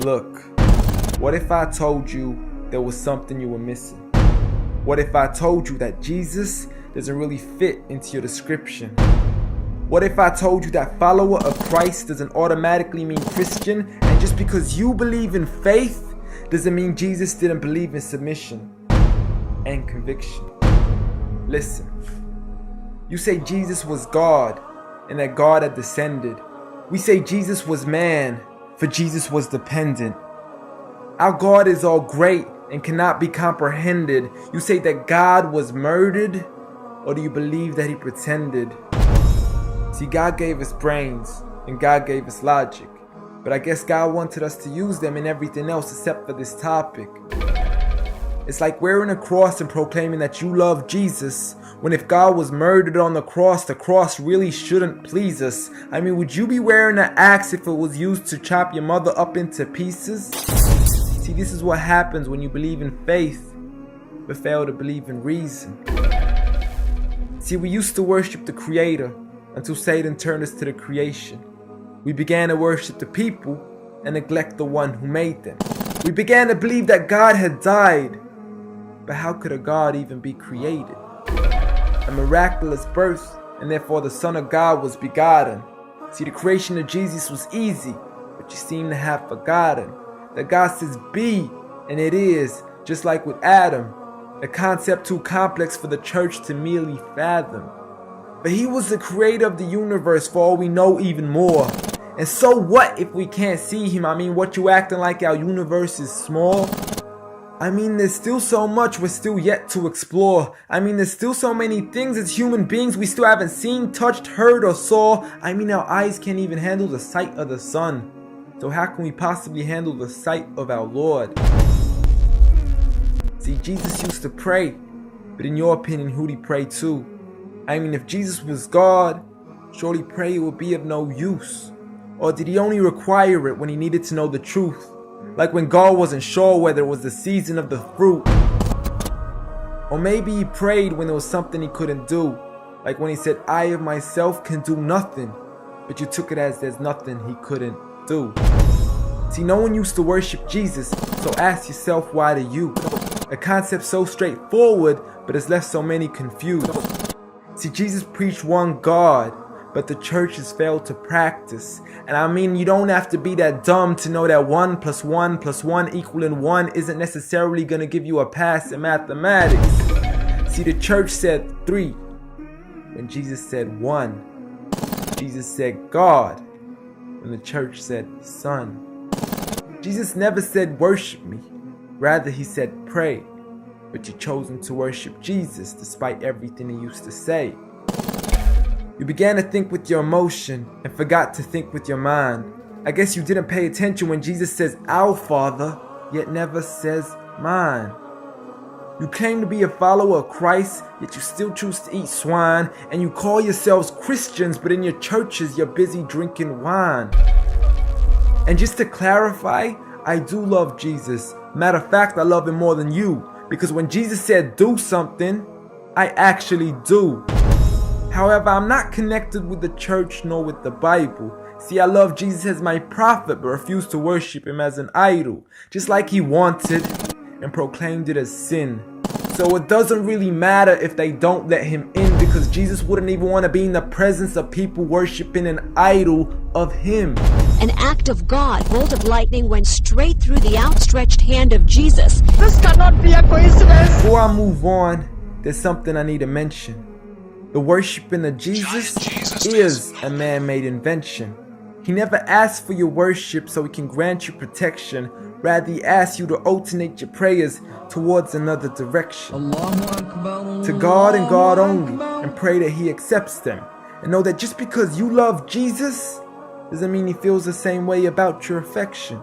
Look, what if I told you there was something you were missing? What if I told you that Jesus doesn't really fit into your description? What if I told you that follower of Christ doesn't automatically mean Christian, and just because you believe in faith doesn't mean Jesus didn't believe in submission and conviction? Listen, you say Jesus was God and that God had descended. We say Jesus was man, for Jesus was dependent. Our God is all great and cannot be comprehended. You say that God was murdered, or do you believe that he pretended? See, God gave us brains and God gave us logic, but I guess God wanted us to use them in everything else except for this topic. It's like wearing a cross and proclaiming that you love Jesus, when if God was murdered on the cross really shouldn't please us. I mean, would you be wearing an axe if it was used to chop your mother up into pieces? See, this is what happens when you believe in faith, but fail to believe in reason. See, we used to worship the Creator until Satan turned us to the creation. We began to worship the people and neglect the one who made them. We began to believe that God had died, but how could a God even be created? A miraculous birth, and therefore the Son of God was begotten. See, the creation of Jesus was easy, but you seem to have forgotten that God says be, and it is, just like with Adam, a concept too complex for the church to merely fathom. But he was the creator of the universe, for all we know, even more. And so what if we can't see him? I mean, what, you acting like our universe is small? I mean, there's still so much we're still yet to explore. I mean, there's still so many things as human beings we still haven't seen, touched, heard, or saw. I mean, our eyes can't even handle the sight of the sun. So how can we possibly handle the sight of our Lord? See, Jesus used to pray, but in your opinion, who'd he pray to? I mean, if Jesus was God, surely prayer would be of no use. Or did he only require it when he needed to know the truth? Like when God wasn't sure whether it was the season of the fruit. Or maybe he prayed when there was something he couldn't do. Like when he said, I of myself can do nothing. But you took it as there's nothing he couldn't do. See, no one used to worship Jesus, so ask yourself, why do you? A concept so straightforward, but has left so many confused. See, Jesus preached one God, but the church has failed to practice. And I mean, you don't have to be that dumb to know that 1 + 1 + 1 equaling 1 isn't necessarily going to give you a pass in mathematics. See, the church said 3, when Jesus said 1. Jesus said God, when the church said Son. Jesus never said worship me, rather he said pray. But you've chosen to worship Jesus despite everything he used to say. You began to think with your emotion and forgot to think with your mind. I guess you didn't pay attention when Jesus says our Father, yet never says mine. You claim to be a follower of Christ, yet you still choose to eat swine, and you call yourselves Christians, but in your churches you're busy drinking wine. And just to clarify, I do love Jesus. Matter of fact, I love him more than you. Because when Jesus said do something, I actually do. However, I'm not connected with the church nor with the Bible. See, I love Jesus as my prophet, but refuse to worship him as an idol, just like he wanted and proclaimed it as sin. So it doesn't really matter if they don't let him in, because Jesus wouldn't even want to be in the presence of people worshiping an idol of him. An act of God, bolt of lightning went straight through the outstretched hand of Jesus. This cannot be a coincidence. Before I move on, there's something I need to mention. The worshiping of Jesus is a man-made invention. He never asked for your worship so he can grant you protection. Rather, he asks you to alternate your prayers towards another direction. To God and God only, and pray that he accepts them. And know that just because you love Jesus doesn't mean he feels the same way about your affection.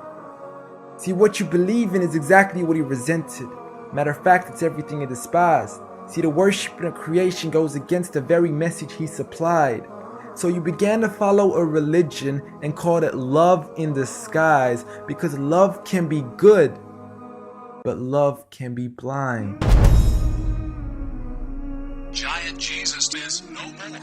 See, what you believe in is exactly what he resented. Matter of fact, it's everything he despised. See, the worshiping of creation goes against the very message he supplied. So you began to follow a religion and called it love in disguise, because love can be good, but love can be blind. Giant Jesus is no more.